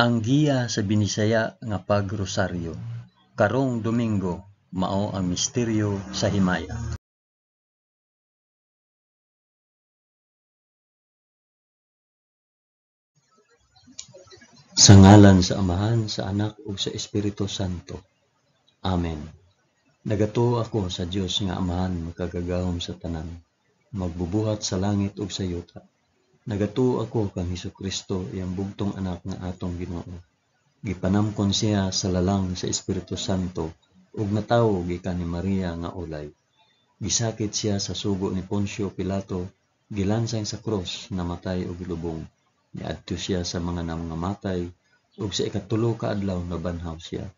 Ang giya sa Binisaya nga pagrosaryo. Karong Domingo mao ang misteryo sa himaya. Sa ngalan sa Amahan, sa Anak ug sa Espiritu Santo. Amen. Nagatuo ako sa Dios nga Amahan makagagahom sa tanan, magbubuhat sa langit ug sa yuta. Nagatuo ako kang Hesukristo iyang bugtong anak nga atong Ginoo. Gipanamkon siya sa lalang sa Espiritu Santo ug natawo gikan ni Maria nga ulay. Gisakit siya sa sugo ni Poncio Pilato, gilansang sa cross, namatay ug gilubong. Niadto siya sa mga nangamatay ug sa ikatulo ka adlaw nabanhaw siya.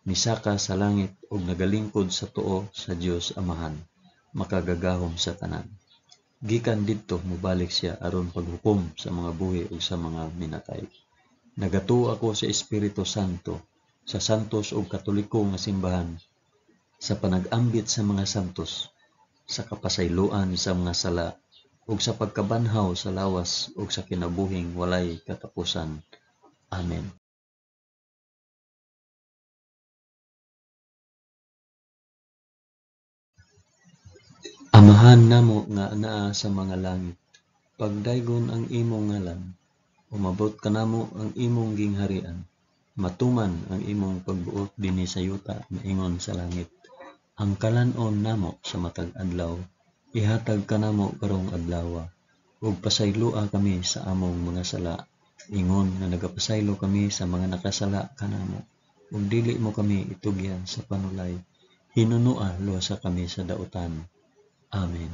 Misaka sa langit ug nagalingkod sa tuo sa Dios Amahan, makagagahom sa tanan. Gikan didto mobalik siya aron paghukom sa mga buhi ug sa mga minatay. Nagatuo ako sa Espiritu Santo, sa santos ug katoliko nga simbahan, sa panag-ambit sa mga santos, sa kapasayloan sa mga sala, ug sa pagkabanhaw sa lawas ug sa kinabuhing walay katapusan. Amen. Amahan namo nga anaa sa mga langit, pagdaygon ang imong ngalan, umabot kanamo ang imong gingharian, matuman ang imong pagbuot dinhi sa yuta maingon sa langit. Ang kalan-on namo sa matag adlaw, ihatag kanamo karong adlaw, ug pasaylua kami sa among mga sala, ingon nga nagapasaylo kami sa mga nakasala kanamo, ug dili mo kami itugyan sa panulay, hinunua luwasa kami sa dautan. Amen.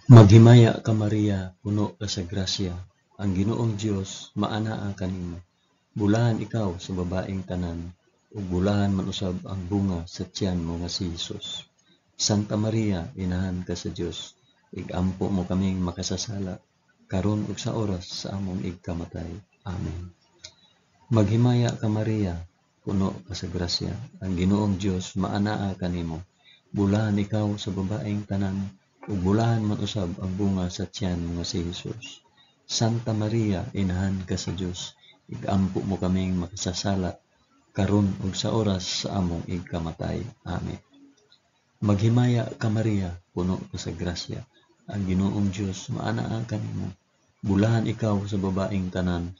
Maghimaya ka Maria, puno ka sa grasya, ang Ginoong Dios maanaa kanimo. Bulahan ikaw sa babaeng tanan, ug bulahan man usab ang bunga sa tiyan mo nga si Hesus. Santa Maria, inahan ka sa Dios, igampo mo kaming makasasala, karon ug sa oras sa among igkamatay. Amen. Maghimaya ka Maria, puno ka sa grasya, ang Ginoong Dios maanaa kanimo. Bulahan ikaw sa babaeng tanan, ug bulahan man usab ang bunga sa tiyan mo nga si Hesus. Santa Maria, inahan ka sa Dios, igampo mo kaming makasasala, karon ug sa oras sa among igkamatay. Amen. Maghimaya ka Maria, puno ka sa grasya, ang Ginoong Dios maanaa kanimo. Bulahan ikaw sa babaeng tanan,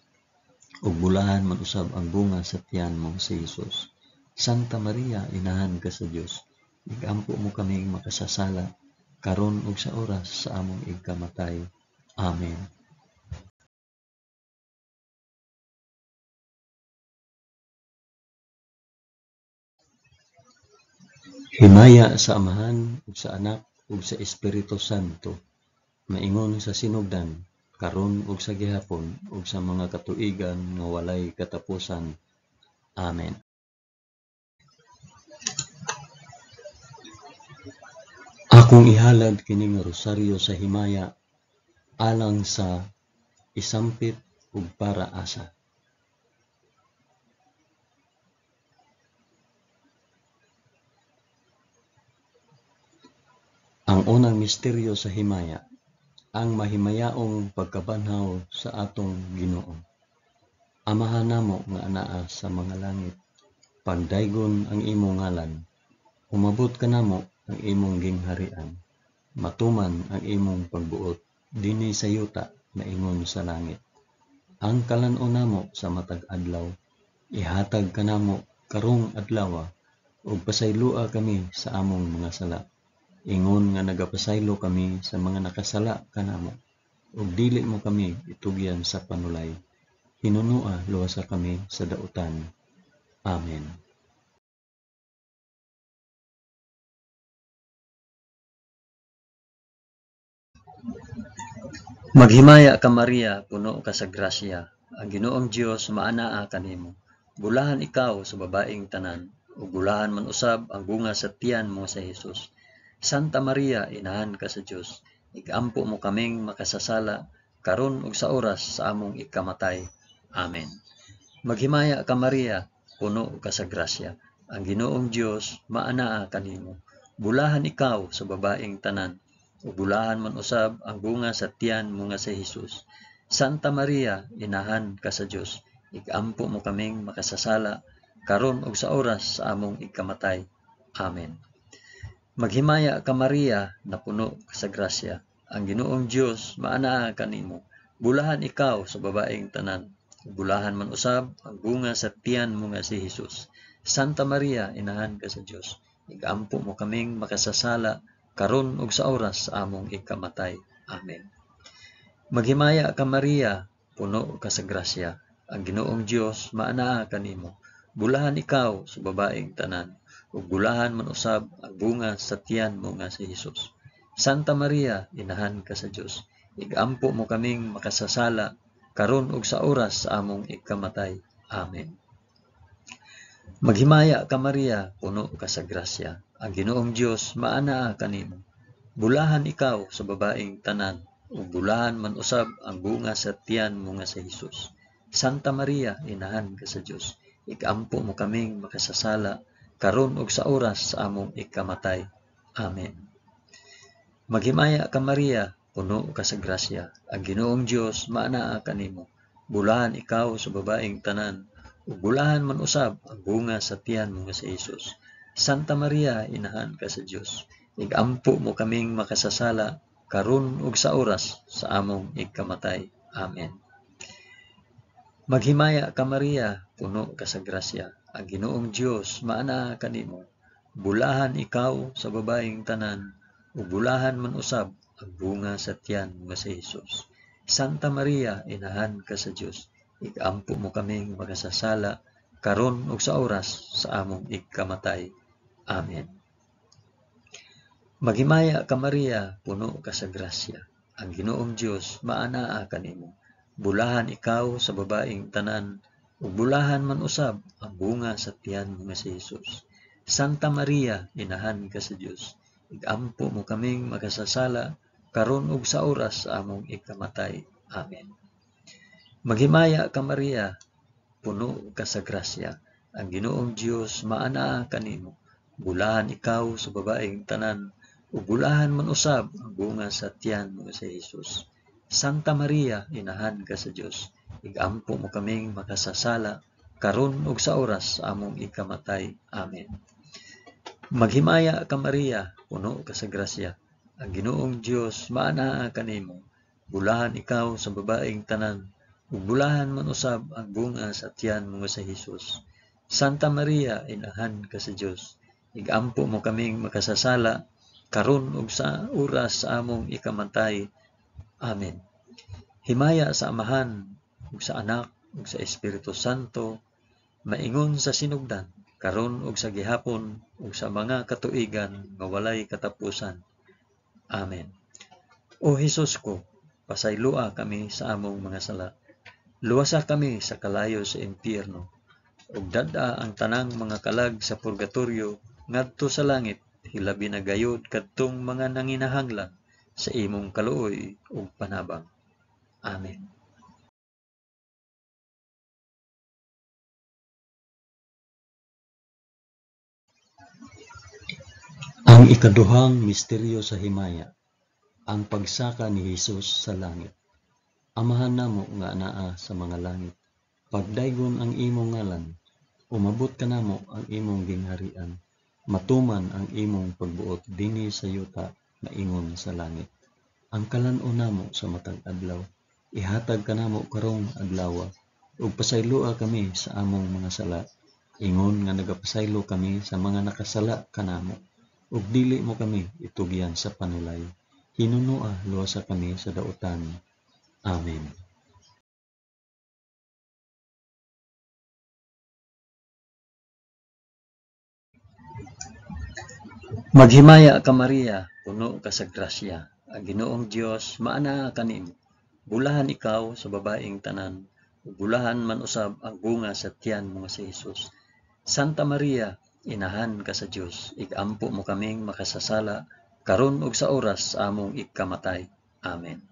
ug bulahan man usab ang bunga sa tiyan mo si Hesus. Santa Maria, inahan ka sa Dios, igampo mo kaming makasasala, karon ug sa oras sa among igkamatay. Amen. Himaya sa Amahan ug sa Anak ug sa Espiritu Santo, maingon sa sinugdan, karon ug sa gihapon ug sa mga katuigan nga walay katapusan. Amen. Akong ihalad kining rosaryo sa himaya alang sa isampit ug para asa. Ang unang misteryo sa himaya, ang mahimayaong pagkabanhaw sa atong Ginoo. Amahan namo nga anaa sa mga langit, pagdaygon ang imong ngalan, umabot kanamo ang imong gingharian, matuman ang imong pagbuot dinhi sa yuta maingon sa langit. Ang kalan-on namo sa matag adlaw, ihatag kanamo karong adlaw, ug pasaylua kami sa among mga sala, ingon nga nagapasaylo kami sa mga nakasala kanamo, ug dili mo kami itugyan sa panulay, hinunua luwasa kami sa dautan. Amen. Maghimaya ka Maria, puno ka sa grasya, ang Ginoong Dios maanaa kanimo. Bulahan ikaw sa babaeng tanan, ug bulahan man usab ang bunga sa tiyan mo sa Hesus. Santa Maria, inahan ka sa Dios, igampo mo kaming makasasala, karon ug sa oras sa among ikamatay. Amen. Maghimaya ka Maria, puno ka sa grasya, ang Ginoong Dios maanaa kanimo. Bulahan ikaw sa babaeng tanan, ug bulahan man usab ang bunga sa tiyan mo nga si Jesus. Santa Maria, inahan ka sa Dios, igampo mo kaming makasasala karon ug sa oras sa among ikamatay. Amen. Maghimaya ka Maria, na puno ka sa grasya. Ang Ginoong Dios maanaa kanimo. Bulahan ikaw sa babaeng tanan. Bulahan man usab ang bunga sa tiyan mo nga si Jesus. Santa Maria, inahan ka sa Dios, igampo mo kaming makasasala karon ug sa oras sa among ikamatay. Amen. Maghimaya ka Maria, puno ka sa grasya. Ang Ginoong Dios maanaa kanimo. Bulahan ikaw sa babaeng tanan, ug bulahan man usab ang bunga sa tiyan mo nga si Jesus. Santa Maria, inahan ka sa Dios, igampo mo kaming makasasala karon ug sa oras sa among ikamatay. Amen. Maghimaya ka Maria, puno ka sa grasya. Ang Ginoong Dios maanaa kanimo. Bulahan ikaw sa babaeng tanan, ug bulahan man usab ang bunga sa tiyan mo nga si Jesus. Santa Maria, inahan ka sa Dios, igampo mo kaming makasasala karon ug sa oras sa among ikamatay. Amen. Maghimaya ka Maria, puno ka sa grasya. Ang Ginoong Dios maanaa kanimo. Bulahan ikaw sa babaeng tanan, ug bulahan man usab ang bunga sa tiyan mo nga si Jesus. Santa Maria, inahan ka sa Dios, igampo mo kaming makasasala karon ug sa oras sa among ikamatay. Amen. Maghimaya ka Maria, puno ka sa grasya. Ang Ginoong Dios maanaa kanimo. Bulahan ikaw sa babaeng tanan, ug bulahan man usab ang bunga sa tiyan mo nga si Jesus. Santa Maria, inahan ka sa Dios, igampo mo kaming makasasala karon ug sa oras sa among ikamatay. Amen. Maghimaya ka Maria, puno ka sa grasya. Ang Ginoong Dios maanaa kanimo. Bulahan ikaw sa babaeng tanan, ug bulahan man usab ang bunga sa tiyan mo nga si Jesus. Santa Maria, inahan ka sa Dios, igampo mo kaming makasasala karon ug sa oras sa among ikamatay. Amen. Maghimaya ka Maria, puno ka sa grasya. Ang Ginoong Dios maanaa kanimo. Bulahan ikaw sa babaeng tanan, ug bulahan man usab ang bunga sa tiyan mo sa Jesus. Santa Maria, inahan ka sa Dios, igampo mo kaming makasasala karon ug sa oras sa among ikamatay. Amen. Maghimaya ka Maria, puno ka sa grasya. Ang Ginoong Dios maanaa kanimo. Bulahan ikaw sa babaeng tanan, ug bulahan man usab ang bunga sa tiyan mo sa Jesus. Santa Maria, inahan ka sa Dios, igampo mo kaming makasasala karon ug sa oras sa among ikamatay. Amen. Himaya sa Amahan, ug sa Anak, ug sa Espiritu Santo, maingon sa sinugdan, karon ug sa gihapon, ug sa mga katuigan nga walay katapusan. Amen. O Hesus ko, pasaylua kami sa among mga sala. Luwasa kami sa kalayo sa impyerno, ug dad-a ang tanang mga kalag sa purgatorio ngadto sa langit, hilabi na gayud kadtong mga nanginahanglan sa imong kaluoy ug panabang. Amen. Ang ikaduhang misteryo sa himaya, ang pagsaka ni Jesus sa langit. Amahan namo nga anaa sa mga langit, pagdaygon ang imong ngalan, umabot ka namo ang imong gingharian, matuman ang imong pagbuot dinhi sa yuta na ingon sa langit. Ang kalan-o namo sa matag adlaw, ihatag ka namo karong adlaw, ug pasaylua kami sa among mga sala, ingon nga nagapasaylo kami sa mga nakasala kanamo, ug dili mo kami itugyan sa panulay. Hinunoa luwasa kami sa dautan. Amen. Maghimaya ka Maria, puno ka sa grasya. Ang Ginoong Dios maanaa kanimo. Bulahan ikaw sa babaeng tanan, ug bulahan man usab ang bunga sa tiyan mo nga si Jesus. Santa Maria, inahan ka sa Dios, igampo mo kaming makasasala karon ug sa oras sa among ikamatay. Amen.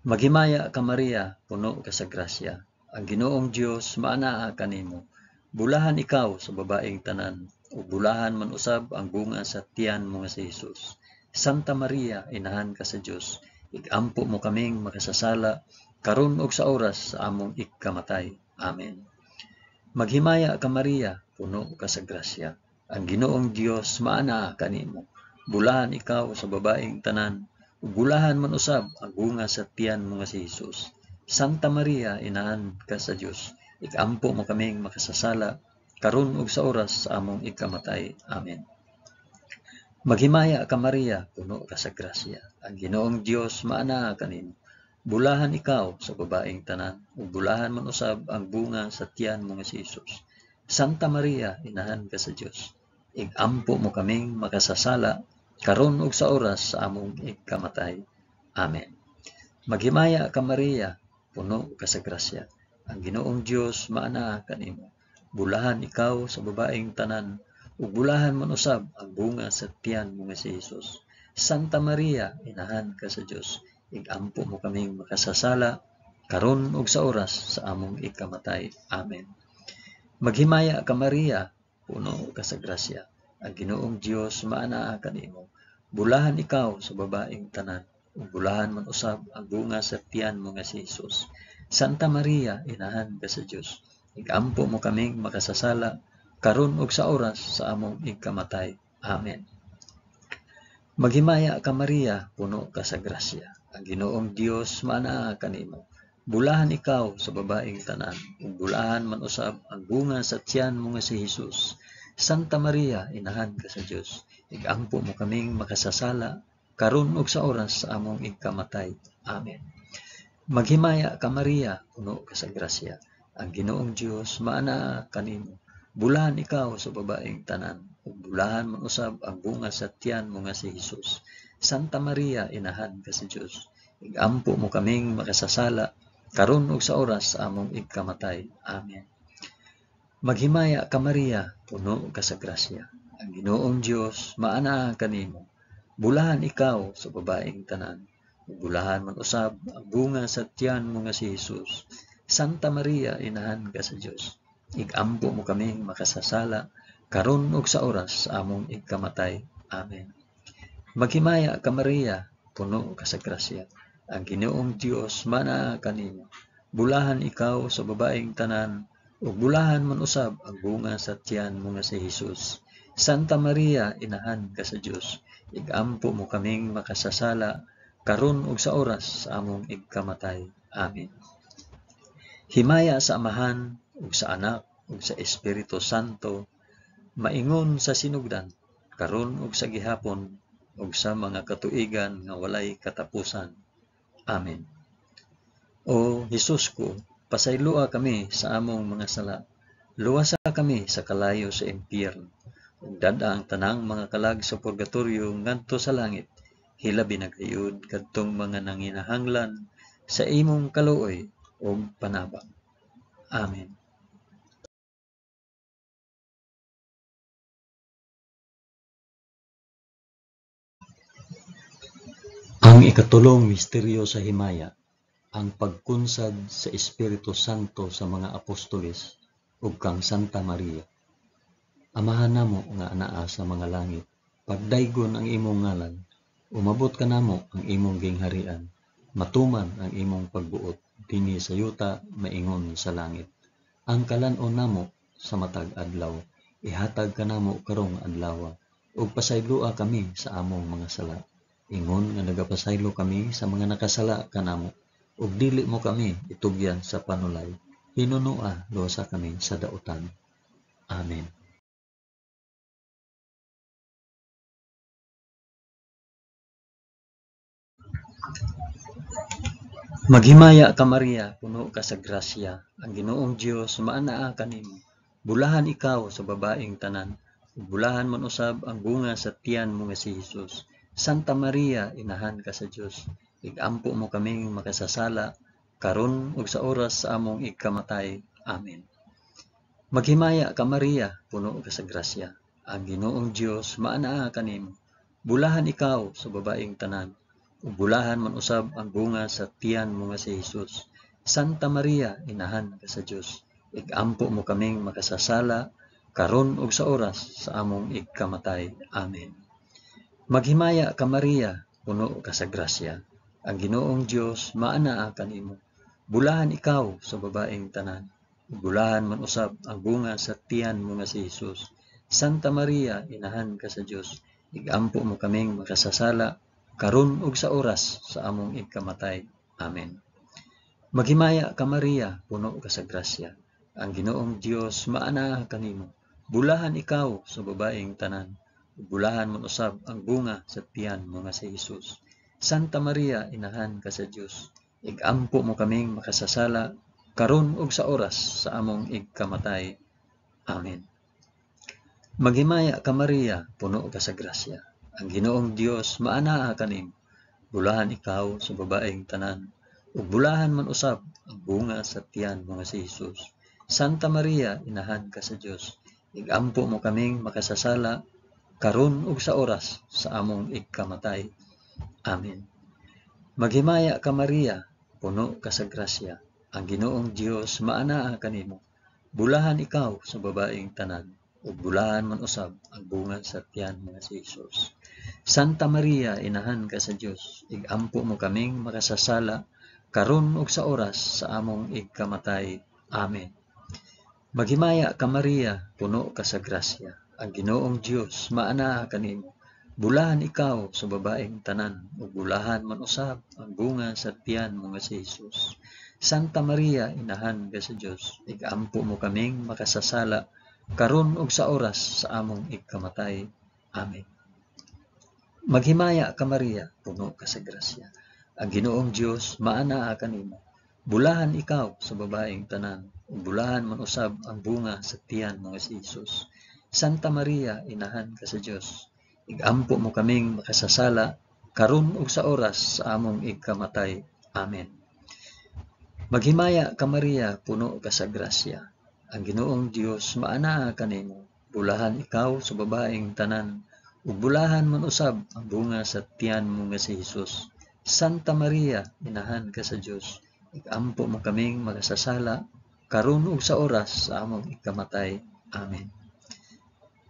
Maghimaya ka Maria, puno ka sa grasya. Ang Ginoong Dios maanaa kanimo. Bulahan ikaw sa babaeng tanan, ug bulahan man usab ang bunga sa tiyan mo nga si Jesus. Santa Maria, inahan ka sa Dios, igampo mo kaming makasasala, karon ug sa oras sa among ikamatay. Amen. Maghimaya ka Maria, puno ka sa grasya. Ang Ginoong Dios maana kanimo. Bulahan ikaw sa babaeng tanan, ug bulahan man usab ang bunga sa tiyan mo nga si Hesus. Santa Maria, inahan ka sa Dios, igampo mo kaming makasasala, karon ug sa oras sa among ikamatay. Amen. Maghimaya ka Maria, puno ka sa grasya. Ang Ginoong Dios maana kanimo. Bulahan ikaw sa babaeng tanan, ug bulahan man usab ang bunga sa tiyan mo nga si Hesus. Santa Maria, inahan ka sa Dios, igampo mo kaming makasasala, karon ug sa oras sa among ikamatay. Amen. Maghimaya ka Maria, puno ka sa grasya. Ang Ginoong Dios maana kanimo. Bulahan ikaw sa babaeng tanan, ug bulahan man usab ang bunga sa tiyan mo nga si Hesus. Santa Maria, inahan ka sa Dios, igampo mo kaming makasasala, karon ug sa oras sa among ikamatay. Amen. Maghimaya ka Maria, puno ka sa grasya. Ang Ginoong Dios maana kanimo. Bulahan ikaw sa babaeng tanan, ug bulahan man usab ang bunga sa tiyan mo nga si Hesus. Santa Maria, inahan ka sa Dios, igampo mo kaming makasasala, karon ug sa oras sa among ikamatay. Amen. Maghimaya ka Maria, puno ka sa grasya. Ang Ginoong Dios maana kanimo. Bulahan ikaw sa babaeng tanan, ug bulahan man usab ang bunga sa tiyan mo nga si Hesus. Santa Maria, inahan ka sa Dios, igampo mo kaming makasasala, karon ug sa oras sa among ikamatay. Amen. Maghimaya ka Maria, puno ka sa grasya. Ang Ginoong Dios maana kanimo. Bulahan ikaw sa babaeng tanan, ug bulahan man usab ang bunga sa tiyan mo nga si Hesus. Santa Maria, inahan ka sa Dios, igampo mo kaming makasasala, karon ug sa oras sa among ikamatay. Amen. Maghimaya ka Maria, puno ka sa grasya. Ang Ginoong Dios maana kanimo. Bulahan ikaw sa babaeng tanan, ug bulahan man usab ang bunga sa tiyan mo nga si Hesus. Santa Maria, inahan ka sa Dios, igampo mo kaming makasasala, karon ug sa oras sa among ikamatay. Amen. Maghimaya ka Maria, puno ka sa grasya. Ang Ginoong Dios maana kanimo. Bulahan ikaw sa babaeng tanan, ug bulahan man usab ang bunga sa tiyan mo nga si Hesus. Santa Maria, inahan ka sa Dios, igampo mo kaming makasasala, karon ug sa oras sa among ikamatay. Amen. Himaya sa Amahan, ug sa Anak, ug sa Espiritu Santo, maingon sa sinugdan, karon ug sa gihapon, ug sa mga katuigan nga walay katapusan. Amen. O Hesus ko, pasaylua kami sa among mga sala. Luwasa kami sa kalayo sa impyerno, ug dada ang tanang mga kalag sa purgatorio ngadto sa langit. Hilabi na gayud kadtong mga nanginahanglan sa imong kaluoy ug panabang. Amen. Ang ikatulong misteryo sa himaya, ang pagkunsad sa Espiritu Santo sa mga apostoles ug kang Santa Maria. Amahan namo nga anaa sa mga langit, pagdaygon ang imong ngalan, umabot ka namo ang imong gingharian, matuman ang imong pagbuot dinhi sa yuta maingon sa langit. Ang kalan-on namo sa matag adlaw, ihatag ka namo karong adlaw, ug pasaylua kami sa among mga sala. Ingon nga nagapasaylo kami sa mga nakasala kanamo, ug dili mo kami itugyan sa panulay. Hinunua luwasa kami sa dautan. Amen. Maghimaya ka Maria, puno ka sa grasya. Ang Ginoong Dios maanaa kanimo. Bulahan ikaw sa babaeng tanan, ug bulahan man usab ang bunga sa tiyan mo nga si Hesus. Santa Maria, inahan ka sa Dios, igampo mo kaming makasasala, karon ug sa oras sa among ikamatay. Amen. Maghimaya ka Maria, puno ka sa grasya. Ang Ginoong Dios maanaa kanimo. Bulahan ikaw sa babaeng tanan, ug bulahan man usab ang bunga sa tiyan mo nga si Hesus. Santa Maria, inahan ka sa Dios, igampo mo kaming makasasala, karon ug sa oras sa among ikamatay. Amen. Maghimaya ka Maria, puno ka sa grasya. Ang Ginoong Dios maanaa kanimo. Bulahan ikaw sa babaeng tanan. Bulahan man usab ang bunga sa tiyan mo nga si Jesus. Santa Maria, inahan ka sa Dios. Igampo mo kaming makasasala karon ug sa oras sa among ikamatay. Amen. Maghimaya ka Maria, puno ka sa grasya. Ang Ginoong Dios maanaa kanimo. Bulahan ikaw sa babaeng tanan. Bulahan man usab ang bunga sa tiyan mo nga si Jesus. Santa Maria, inahan ka sa Dios. Igampo mo kaming makasasala karon ug sa oras sa among ikamatay. Amen. Maghimaya ka Maria, puno ka sa grasya. Ang Ginoong Dios maanaa kanimo. Bulahan ikaw sa babaeng tanan. Ug bulahan man usab ang bunga sa tiyan mo nga si Jesus. Santa Maria, inahan ka sa Dios. Igampo mo kaming makasasala karon ug sa oras sa among ikamatay. Amen. Maghimaya ka Maria, puno ka sa grasya. Ang Ginoong Dios maanaa kanimo. Bulahan ikaw sa babaeng tanan, ug bulahan man usab ang bunga sa tiyan nga si Jesus. Santa Maria, inahan ka sa Dios. Igampo mo kaming makasasala karon ug sa oras sa among ikamatay. Amen. Maghimaya ka Maria, puno ka sa grasya. Ang Ginoong Dios maanaa kanimo. Bulahan ikaw sa babaeng tanan, ug bulahan man usab ang bunga sa tiyan mo nga si Jesus. Santa Maria, inahan ka sa Dios. Igampo mo kaming makasasala karon ug sa oras sa among ikamatay. Amen. Maghimaya ka Maria, puno ka sa grasya. Ang Ginoong Dios maanaa kanimo. Bulahan ikaw sa babaeng tanan, ug bulahan man usab ang bunga sa tiyan mo nga si Jesus. Santa Maria, inahan ka sa Dios. Igampo mo kaming makasasala karon ug sa oras sa among ikamatay. Amen. Maghimaya ka Maria, puno ka sa grasya. Ang Ginoong Dios maanaa kanimo. Bulahan ikaw sa babaeng tanan, ug bulahan man usab ang bunga sa tiyan mo nga si Jesus. Santa Maria, inahan ka sa Dios. Igampo mo kaming makasasala karon ug sa oras sa among ikamatay. Amen.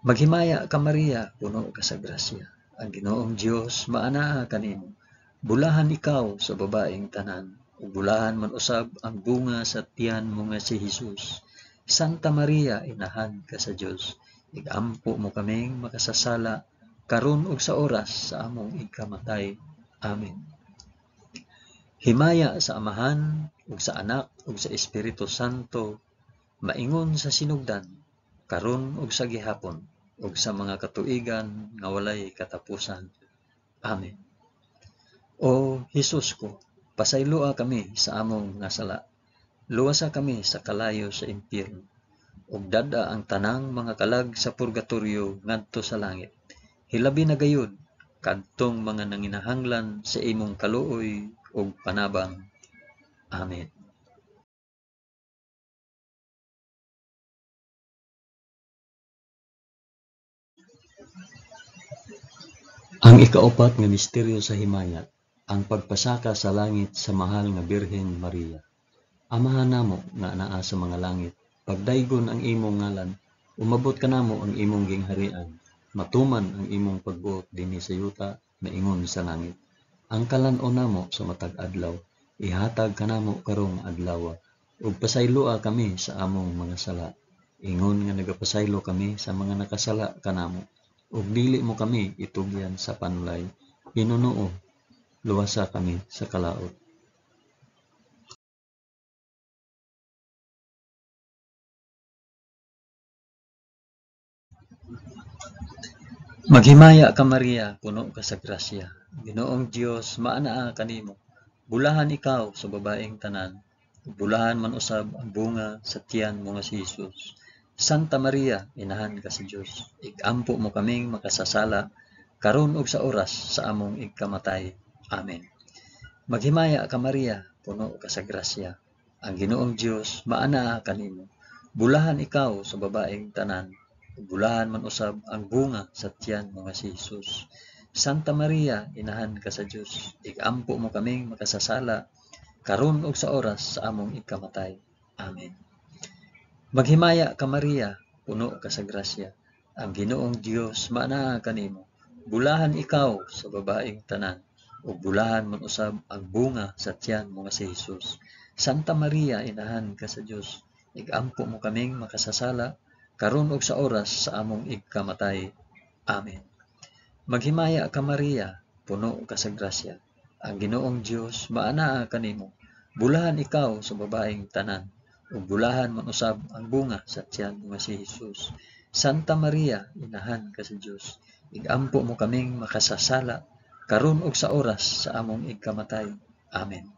Maghimaya ka Maria, puno ka sa grasya. Ang Ginoong Dios maanaa kanimo. Bulahan ikaw sa babaeng tanan, ug bulahan man usab ang bunga sa tiyan mo nga si Jesus. Santa Maria, inahan ka sa Dios. Igampo mo kaming makasasala karon ug sa oras sa among ikamatay. Amen. Himaya sa Amahan ug sa Anak ug sa Espiritu Santo, maingon sa sinugdan, karon ug sa gihapon, ug sa mga katuigan nga walay katapusan. Amen. O Jesus ko, pasayloa kami sa among nga sala. Luwasa kami sa kalayo sa impyerno, ug dada ang tanang mga kalag sa purgatorio ngadto sa langit. Hilabi na gayud kadtong mga nanginahanglan sa imong kaluoy ug panabang. Amen. Ang ikaapat nga misteryo sa himayat, ang pagpasaka sa langit sa mahal nga Birhen Maria. Amahan namo nga anaa sa mga langit, pagdaygon ang imong ngalan, umabot kanamo ang imong gingharian, matuman ang imong pagbuot dinhi sa yuta maingon sa langit. Ang kalan-on namo sa matag adlaw, ihatag kanamo karong adlaw, ug pasayloa kami sa among mga sala. Ingon nga nagapasaylo kami sa mga nakasala kanamo, ug dili mo kami itugyan sa panulay. Hinunoo, luwasa kami sa kalaot. Maghimaya ka Maria, puno ka sa grasya. Ginoong Dios maanaa kanimo. Bulahan ikaw sa babaeng tanan, bulahan man usab ang bunga sa tiyan mo nga si Jesus. Santa Maria, inahan ka sa Dios. Igampo mo kaming makasasala karon ug sa oras sa among ikamatay. Amen. Maghimaya ka Maria, puno ka sa grasya. Ang Ginoong Dios maanaa kanimo. Bulahan ikaw sa babaeng tanan, bulahan man usab ang bunga sa tiyan mo nga si Jesus. Santa Maria, inahan ka sa Dios. Igampo mo kaming makasasala karon ug sa oras sa among ikamatay. Amen. Maghimaya ka Maria, puno ka sa grasya. Ang Ginoong Dios maanaa kanimo. Bulahan ikaw sa babaeng tanan, ug bulahan man usab ang bunga sa tiyan mo nga si Hesus. Santa Maria, inahan ka sa Dios, igampo mo kaming makasasala, karon ug sa oras sa among igkamatay. Amen. Maghimaya ka Maria, puno ka sa grasya. Ang Ginoong Dios maanaa kanimo. Bulahan ikaw sa babaeng tanan, ug bulahan man usab ang bunga sa tiyan mo nga si Hesus. Santa Maria, inahan ka sa Dios, igampo mo kaming makasasala, karon ug sa oras sa among igkamatay. Amen.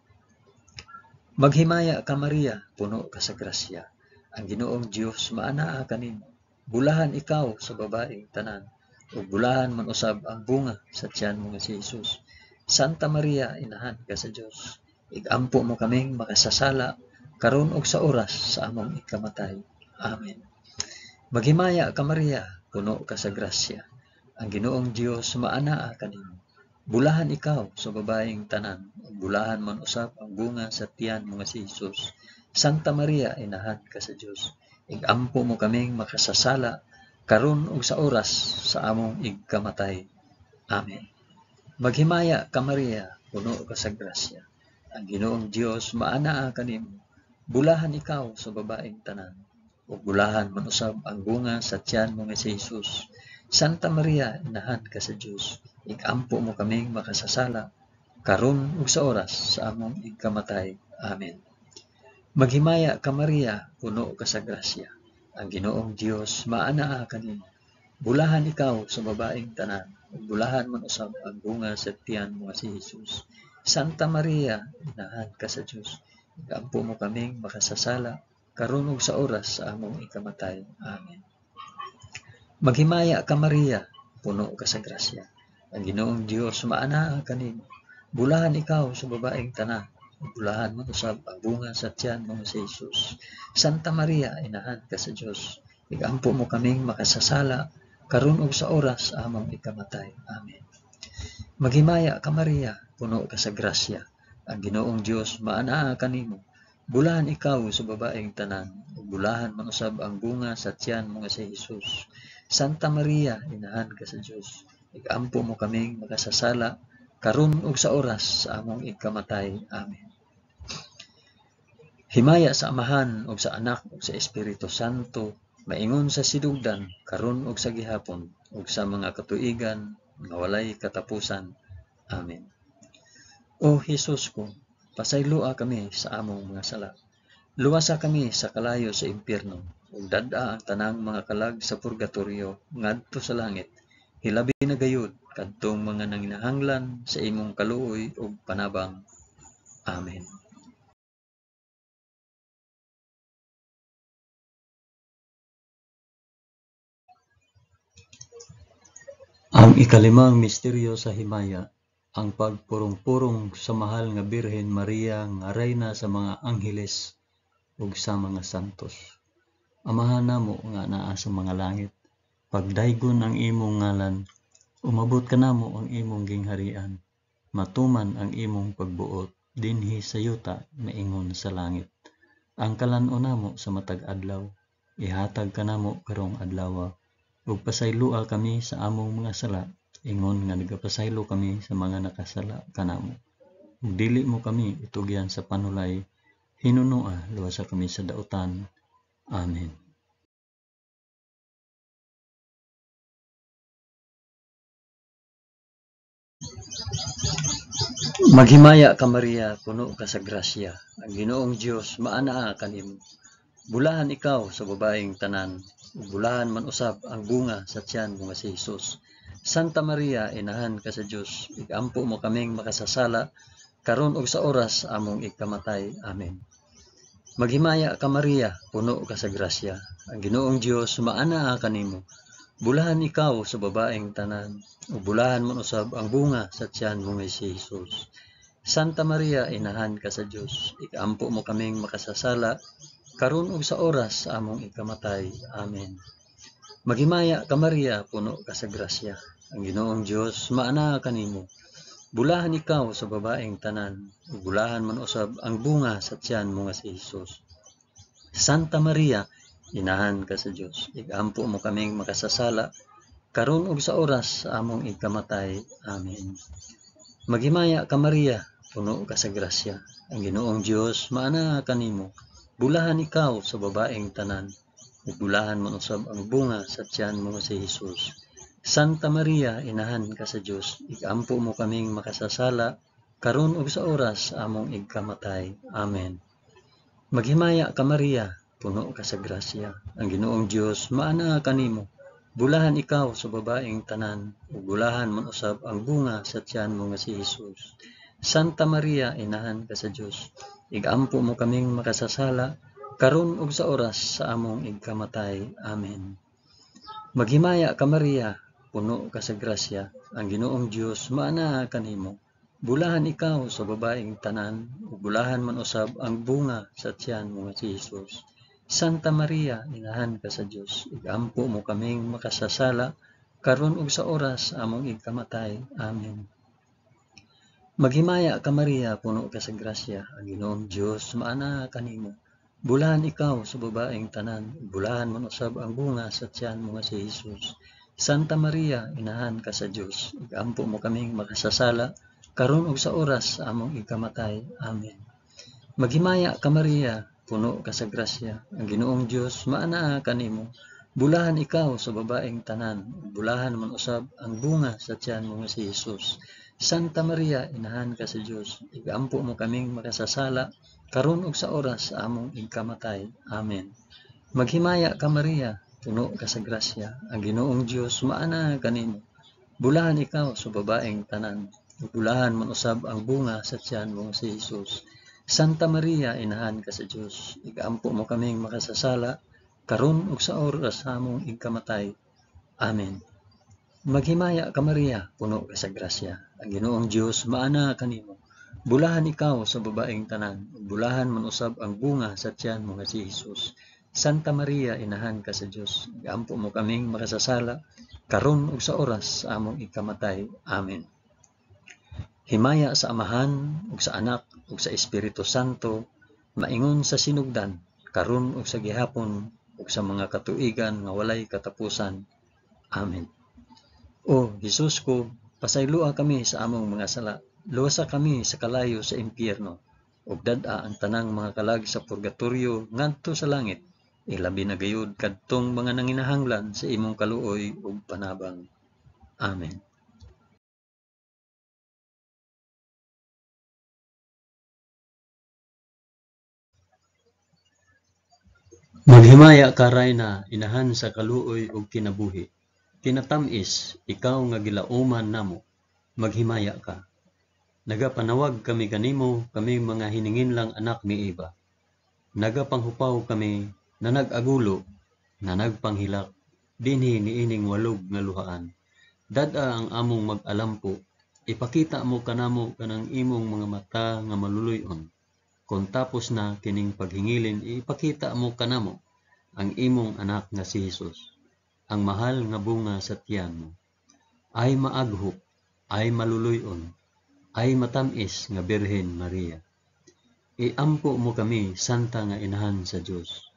Maghimaya ka Maria, puno ka sa grasya. Ang Ginoong Dios maanaa kanimo. Bulahan ikaw sa babaeng tanan, ug bulahan man usab ang bunga sa tiyan mo nga si Hesus. Santa Maria, inahan ka sa Dios, igampo mo kaming makasasala, karon ug sa oras sa among igkamatay. Amen. Maghimaya ka Maria, puno ka sa grasya. Ang Ginoong Dios maanaa kanimo. Bulahan ikaw sa babaeng tanan, ug bulahan man usab ang bunga sa tiyan mo nga si Hesus. Santa Maria, inahan ka sa Dios, igampo mo kaming makasasala, karon ug sa oras sa among igkamatay. Amen. Maghimaya ka Maria, puno ka sa grasya. Ang Ginoong Dios maanaa kanimo. Bulahan ikaw sa babaeng tanan, ug bulahan man usab ang bunga sa tiyan mo nga si Hesus. Santa Maria, inahan ka sa Dios, igampo mo kaming makasasala, karon ug sa oras sa among igkamatay. Amen. Maghimaya ka Maria, puno ka sa grasya. Ang Ginoong Dios maanaa kanimo. Bulahan ikaw sa babaeng tanan, ug bulahan man usab ang bunga sa tiyan mo nga si Hesus. Santa Maria, inahan ka sa Dios, igampo mo kaming makasasala, karon ug sa oras sa among ikamatay. Amen. Maghimaya ka Maria, puno ka sa grasya. Ang Ginoong Dios maanaa kanimo. Bulahan ikaw sa babaeng tanan, ug bulahan man usab ang bunga sa tiyan mo nga si Hesus. Santa Maria, inahan ka sa Dios, igampo mo kaming makasasala, karon ug sa oras sa among ikamatay. Amen. Maghimaya ka Maria, puno ka sa grasya. Ang Ginoong Dios maanaa kanimo. Bulahan ikaw sa babaeng tanan, ug bulahan man usab ang bunga sa tiyan mo nga si Hesus. Santa Maria, inahan ka sa Dios, igampo mo kaming makasasala, karon ug sa oras sa among igkamatay. Amen. Himaya sa Amahan ug sa Anak ug sa Espiritu Santo, maingon sa sidugdan, karon ug sa gihapon, ug sa mga katuigan nga walay katapusan. Amen. O Hesus ko, pasayloa kami sa among mga sala. Luwasa kami sa kalayo sa impyerno, ug dad-a ang tanang mga kalag sa purgatoryo ngadto sa langit. Hilabi na gayud kadtong mga nanginahanglan sa imong kaluoy ug panabang. Amen. Ang ikalimang misteryo sa himaya, ang pagpurong-purong sa mahal nga Birhen Maria nga reyna sa mga angheles ug sa mga santos. Amahan namo nga naa sa mga langit, pagdaygon ang imong ngalan, umabot kanamo ang imong gingharian, matuman ang imong pagbuot dinhi sa yuta maingon sa langit. Ang kalan-on namo sa matag adlaw, ihatag kanamo karong adlaw, ug pasaylua kami sa among mga sala, ingon nga nagapasaylo kami sa mga nakasala kanamo. Ug dili mo kami itugyan sa panulay, hinunoa luwasa kami sa dautan. Amen. Maghimaya ka Maria, puno ka sa grasya. Ang Ginoong Dios maanaa kanimo. Bulahan ikaw sa babaeng tanan, ug bulahan man usab ang bunga sa tiyan mo nga si Hesus. Santa Maria, inahan ka sa Dios, igampo mo kaming makasasala, karon ug sa oras among igkamatay. Amen. Maghimaya ka Maria, puno ka sa grasya. Ang Ginoong Dios maanaa kanimo. Bulahan ikaw sa babaeng tanan, ug bulahan man usab ang bunga sa tiyan mo nga si Hesus. Santa Maria, inahan ka sa Dios, igampo mo kaming makasasala, karon ug sa oras sa among ikamatay. Amen. Maghimaya ka Maria, puno ka sa grasya. Ang Ginoong Dios maanaa kanimo. Bulahan ikaw sa babaeng tanan, ug bulahan man usab ang bunga sa tiyan mo nga si Hesus. Santa Maria, inahan ka sa Dios, igampo mo kaming makasasala, karon ug sa oras sa among ikamatay. Amen. Maghimaya ka Maria, puno ka sa grasya, ang Ginoong Dios maana kanimo. Bulahan ikaw sa babaeng tanan, ug bulahan man usab ang bunga sa tiyan mo si Hesus. Santa Maria, inahan ka sa Dios, igampo mo kaming makasasala, karon ug sa oras sa among ikamatay. Amen. Maghimaya ka Maria, puno ka sa grasya, ang Ginoong Dios maana kanimo. Bulahan ikaw sa babaeng tanan, ug bulahan man usab ang bunga sa tiyan mo nga si Hesus. Santa Maria, inahan ka sa Dios, igampo mo kaming makasasala, karon ug sa oras sa among ikamatay. Amen. Maghimaya ka Maria, puno ka sa grasya, ang Ginoong Dios maana kanimo. Bulahan ikaw sa babaeng tanan, ug bulahan man usab ang bunga sa tiyan mo nga si Hesus. Santa Maria, inahan ka sa Dios, igampo mo kaming makasasala, karon ug sa oras sa among ikamatay. Amen. Maghimaya ka Maria, puno ka sa grasya, ang Ginoong Dios maana kanimo. Bulahan ikaw sa babaeng tanan, bulahan man usab ang bunga sa tiyan mo nga si Hesus. Santa Maria, inahan ka sa Dios, igampo mo kaming makasasala, karon ug sa oras sa among ikamatay. Amen. Maghimaya ka Maria, puno ka sa grasya, ang Ginoong Dios maana kanimo. Bulahan ikaw sa babaeng tanan, bulahan man usab ang bunga sa tiyan mo nga si Hesus. Santa Maria, inahan ka sa Dios, igampo mo kaming makasasala, karon ug sa oras sa among ikamatay. Amen. Maghimaya ka Maria, puno ka sa grasya, ang Ginoong Dios maana kanimo. Bulahan ikaw sa babaeng tanan, bulahan man usab ang bunga sa tiyan mo si Hesus. Santa Maria, inahan ka sa Dios, igampo mo kaming makasasala, karon ug sa oras sa among ikamatay. Amen. Maghimaya ka Maria, puno ka sa grasya, ang Ginoong Dios maana kanimo. Bulahan ikaw sa babaeng tanan, bulahan man usab ang bunga sa tiyan mo nga si Hesus. Santa Maria, inahan ka sa Dios, igampo mo kaming makasasala, karon ug sa oras sa among ikamatay. Amen. Himaya sa Amahan ug sa Anak ug sa Espiritu Santo, maingon sa sinugdan, karon ug sa gihapon ug sa mga katuigan nga walay katapusan. Amen. O Hesus ko, pasayloa kami sa among mga sala, luwasa kami sa kalayo sa impyerno, ug dad-a ang tanang mga kalag sa purgatorio ngadto sa langit, ilabi na gayud kadtong mga nanginahanglan sa imong kaluoy ug panabang. Amen. Maghimaya ka Rayna, inahan sa kaluoy ug kinabuhi. Kinatamis, ikaw nga gilauman namo, maghimaya ka. Nagapanawag kami kanimo, kami mga hininginlang anak ni Eva. Nagapanghupaw kami, na nag-agulo, na nagpanghilak, dinhi niining walog nga luhaan. Dad-a ang among mag-alampo, ipakita mo kanamo kanang imong mga mata nga maluluyon. Kung tapos na kining paghingilin, ipakita mo kanamo ang imong anak nga si Hesus, ang mahal nga bunga sa tiyan mo. Ay maaghok, ay maluluyon, ay matamis nga Birhen Maria. Iampo mo kami, santa nga inahan sa Dios,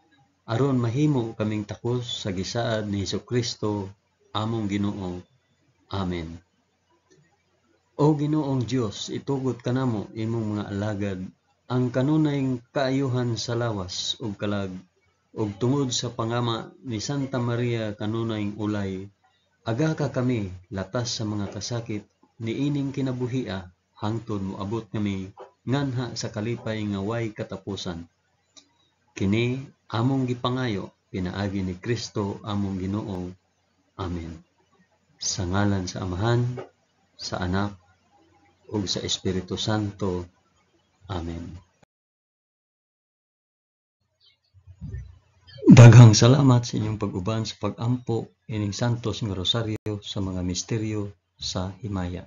aron mahimo kaming takos sa gisaad ni Hesukristo, among Ginoo. Amen. O Ginoong Dios, itugot kanamo imong mga alagad ang kanunayng kaayuhan sa lawas ug kalag, ug tungod sa pangama ni Santa Maria kanunayng ulay, aga ka kami latas sa mga kasakit niining kinabuhia, hangtod moabot kami nganha sa kalipay nga way katapusan. Kini among gipangayo pinaagi ni Kristo among Ginoo. Amen. Sa ngalan sa Amahan, sa Anak, ug sa Espiritu Santo. Amen. Daghang salamat sa inyong pag-uban sa pag-ampo ining santos nga rosaryo sa mga misteryo sa himaya.